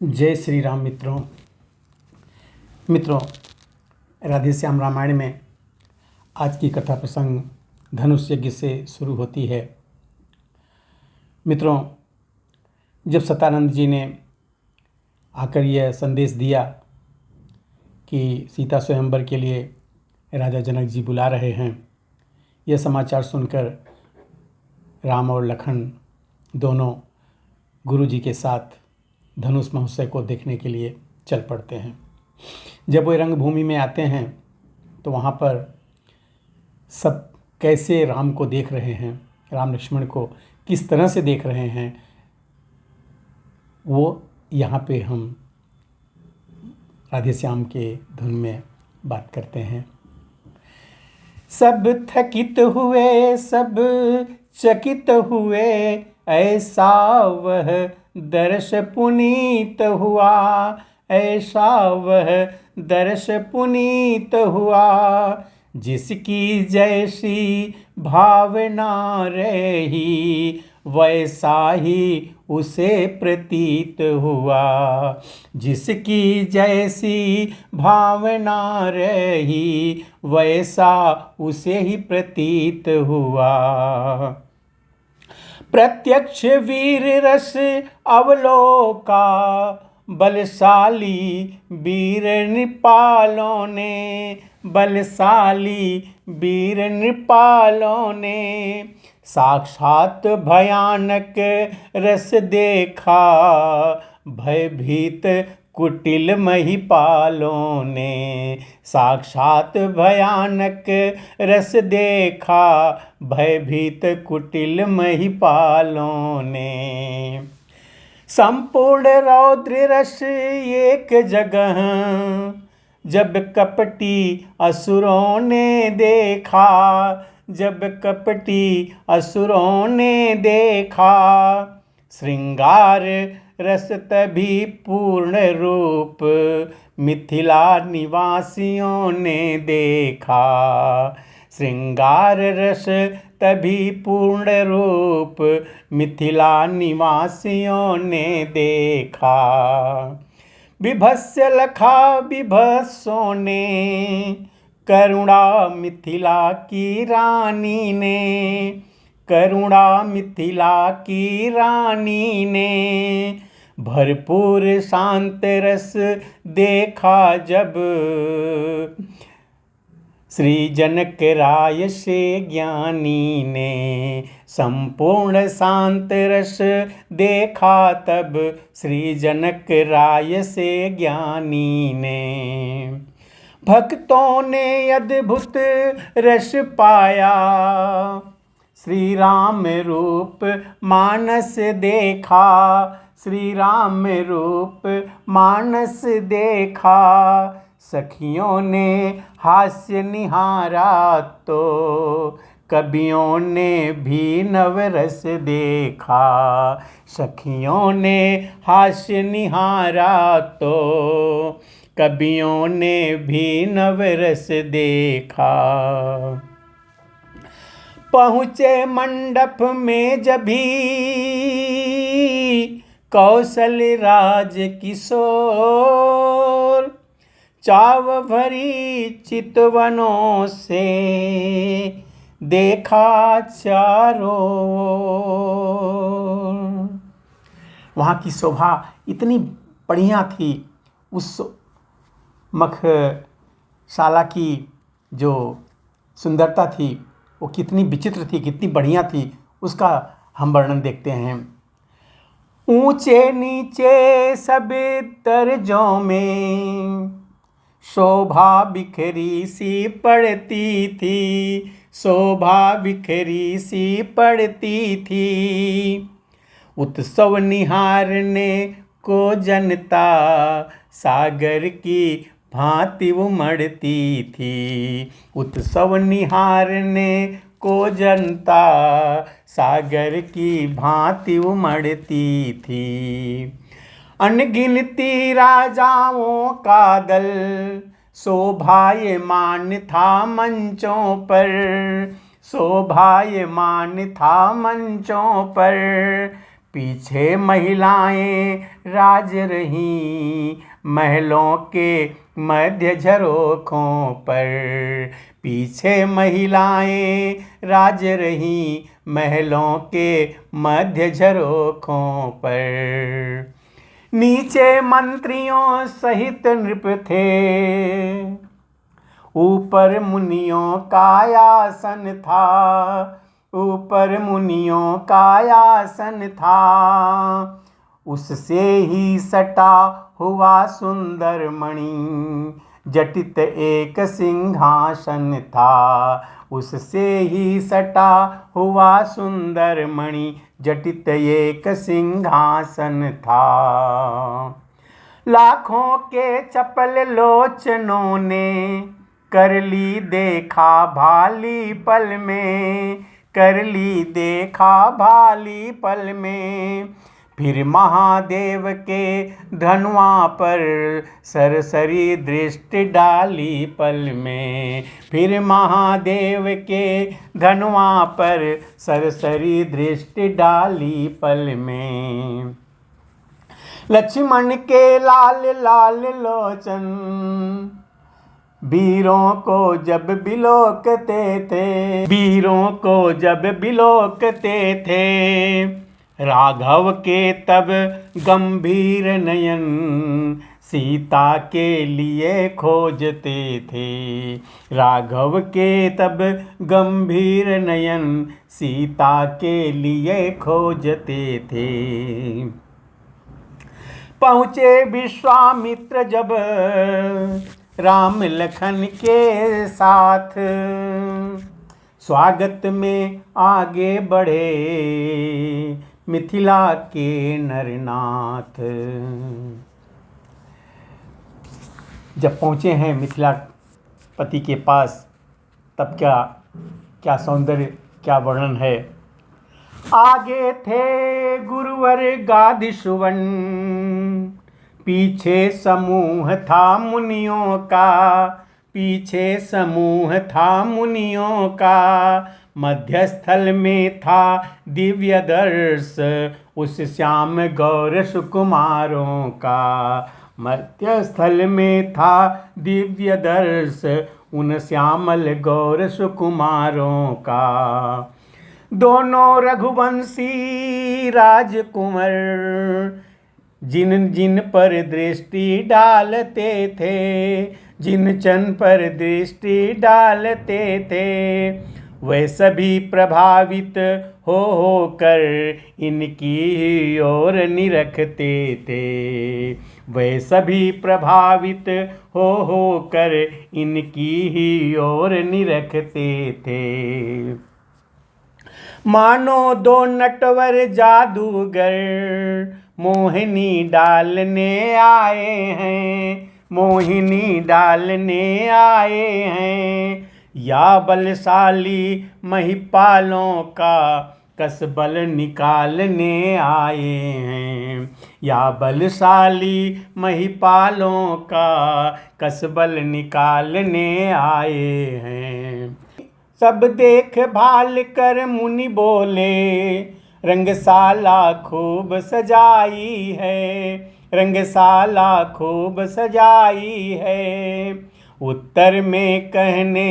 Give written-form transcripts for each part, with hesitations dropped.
जय श्री राम मित्रों, राधे श्याम रामायण में आज की कथा प्रसंग धनुष यज्ञ से शुरू होती है। मित्रों, जब सतानंद जी ने आकर यह संदेश दिया कि सीता स्वयंवर के लिए राजा जनक जी बुला रहे हैं, यह समाचार सुनकर राम और लखन दोनों गुरु जी के साथ धनुष महोत्सव को देखने के लिए चल पड़ते हैं। जब वे रंगभूमि में आते हैं तो वहाँ पर सब कैसे राम को देख रहे हैं, राम लक्ष्मण को किस तरह से देख रहे हैं, वो यहाँ पे हम राधे श्याम के धुन में बात करते हैं। सब थकित हुए, सब चकित हुए, ऐसा वह दर्श पुनीत हुआ, ऐसा वह दर्श पुनीत हुआ। जिसकी जैसी भावना रही, वैसा ही उसे प्रतीत हुआ। जिसकी जैसी भावना रही, वैसा उसे ही प्रतीत हुआ। प्रत्यक्ष वीर रस अवलोका, बलशाली वीर नृपालों ने, बलशाली वीर नृपालों ने। साक्षात भयानक रस देखा, भयभीत कुटिल महिपालों ने। साक्षात भयानक रस देखा, भयभीत कुटिल महिपालों ने। संपूर्ण रौद्र रस एक जगह, जब कपटी असुरों ने देखा, जब कपटी असुरों ने देखा। श्रृंगार रस तभी पूर्ण रूप, मिथिला निवासियों ने देखा। श्रृंगार रस तभी पूर्ण रूप, मिथिला निवासियों ने देखा। विभत्स्य लखा विभत्सों ने, करुणा मिथिला की रानी ने, करुणा मिथिला की रानी ने। भरपूर शांत रस देखा जब, श्री जनक राय से ज्ञानी ने। संपूर्ण शांत रस देखा तब, श्री जनक राय से ज्ञानी ने। भक्तों ने अद्भुत रस पाया, श्री राम रूप मानस देखा, श्री राम रूप मानस देखा। सखियों ने हास्य निहारा तो, कवियों ने भी नवरस देखा। सखियों ने हास्य निहारा तो, कवियों ने भी नवरस देखा। पहुँचे मंडप में जभी, कौशल राज किशोर। चाव भरी चितवनों से, देखा चारों। वहाँ की शोभा इतनी बढ़िया थी, उस मखशाला की जो सुंदरता थी वो कितनी विचित्र थी, कितनी बढ़िया थी, उसका हम वर्णन देखते हैं। ऊंचे नीचे सब दर्जों में, शोभा बिखरी सी पड़ती थी, शोभा बिखरी सी पड़ती थी। उत्सव निहारने को जनता, सागर की भांति उमड़ती थी। उत्सव निहारने को जनता, सागर की भांति उमड़ती थी। अनगिनती राजाओं का दल, शोभायमान था मंचों पर, शोभायमान था मंचों पर। पीछे महिलाएं राज रहीं महलों के मध्य झरोखों पर। पीछे महिलाएं राज रहीं महलों के मध्य झरोखों पर। नीचे मंत्रियों सहित नृप थे, ऊपर मुनियों का आसन था। ऊपर मुनियों का आसन था, उससे ही सटा हुआ सुंदर मणि जटित एक सिंहासन था। उससे ही सटा हुआ सुंदर मणि जटित एक सिंहासन था। लाखों के चपल लोचनों ने कर ली देखा भाली पल में, कर ली देखा भाली पल में। फिर महादेव के धनुआ पर सरसरी दृष्टि डाली पल में। फिर महादेव के धनुआ पर सरसरी दृष्टि डाली पल में। लक्ष्मण के लाल लाल लोचन वीरों को जब बिलोकते थे, वीरों को जब बिलोकते थे। राघव के तब गंभीर नयन सीता के लिए खोजते थे। राघव के तब गंभीर नयन सीता के लिए खोजते थे। पहुँचे विश्वामित्र जब राम लखन के साथ, स्वागत में आगे बढ़े मिथिला के नरनाथ। जब पहुँचे हैं मिथिलापति के पास, तब क्या सौंदर्य, क्या वर्णन है। आगे थे गुरुवर गादि सुवन, पीछे समूह था मुनियों का, पीछे समूह था मुनियों का। मध्यस्थल में था दिव्य दर्श उस श्याम गौर सुकुमारों का। मध्यस्थल में था दिव्य दर्श उन श्यामल गौर सुकुमारों का। दोनों रघुवंशी राजकुमार जिन जिन पर दृष्टि डालते थे, जिन चन पर दृष्टि डालते थे, वे सभी प्रभावित हो कर इनकी ओर निरखते थे। वे सभी प्रभावित हो कर इनकी ही ओर निरखते थे। मानो दो नटवर जादूगर मोहिनी डालने आए हैं, मोहिनी डालने आए हैं। या बलशाली महिपालों का कसबल निकालने आए हैं, या बलशाली महिपालों का कसबल निकालने आए हैं। सब देख भाल कर मुनि बोले, रंगशाला खूब सजाई है, रंगशाला खूब सजाई है। उत्तर में कहने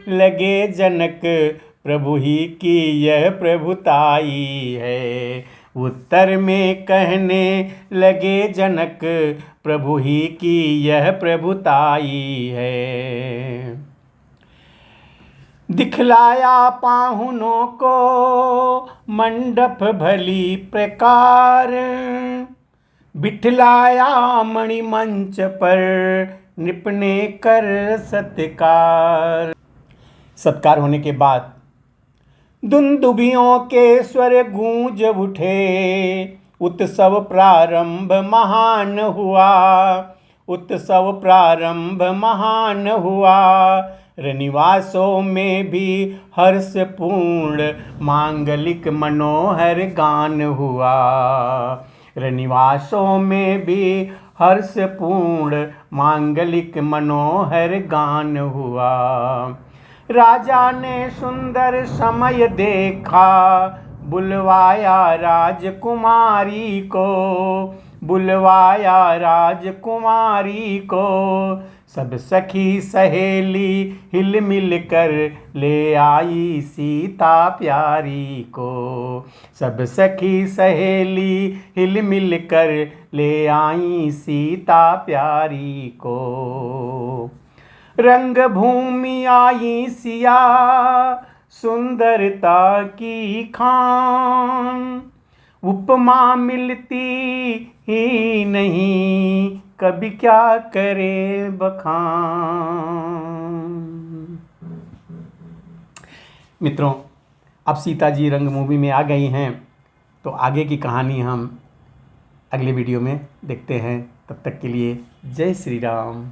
लगे जनक, प्रभु ही की यह प्रभुताई है। उत्तर में कहने लगे जनक, प्रभु ही की यह प्रभुताई है। दिखलाया पाहुनों को मंडप भली प्रकार, बिठलाया मणिमंच पर नृप ने कर सत्कार। सत्कार होने के बाद दुंदुभियों के स्वर गूंज उठे, उत्सव प्रारंभ महान हुआ, उत्सव प्रारंभ महान हुआ। रनिवासों में भी हर्षपूर्ण मांगलिक मनोहर गान हुआ, रनिवासों में भी हर्षपूर्ण मांगलिक मनोहर गान हुआ। राजा ने सुंदर समय देखा, बुलवाया राजकुमारी को, बुलवाया राजकुमारी को। सब सखी सहेली हिल मिल कर ले आई सीता प्यारी को। सब सखी सहेली हिल मिल कर ले आई सीता प्यारी को। रंग भूमि आई सिया सुंदरता की खान। उपमा मिलती ही नहीं, कभी क्या करे बखान। मित्रों, अब सीता जी रंग मूवी में आ गई हैं, तो आगे की कहानी हम अगले वीडियो में देखते हैं। तब तक के लिए जय श्री राम।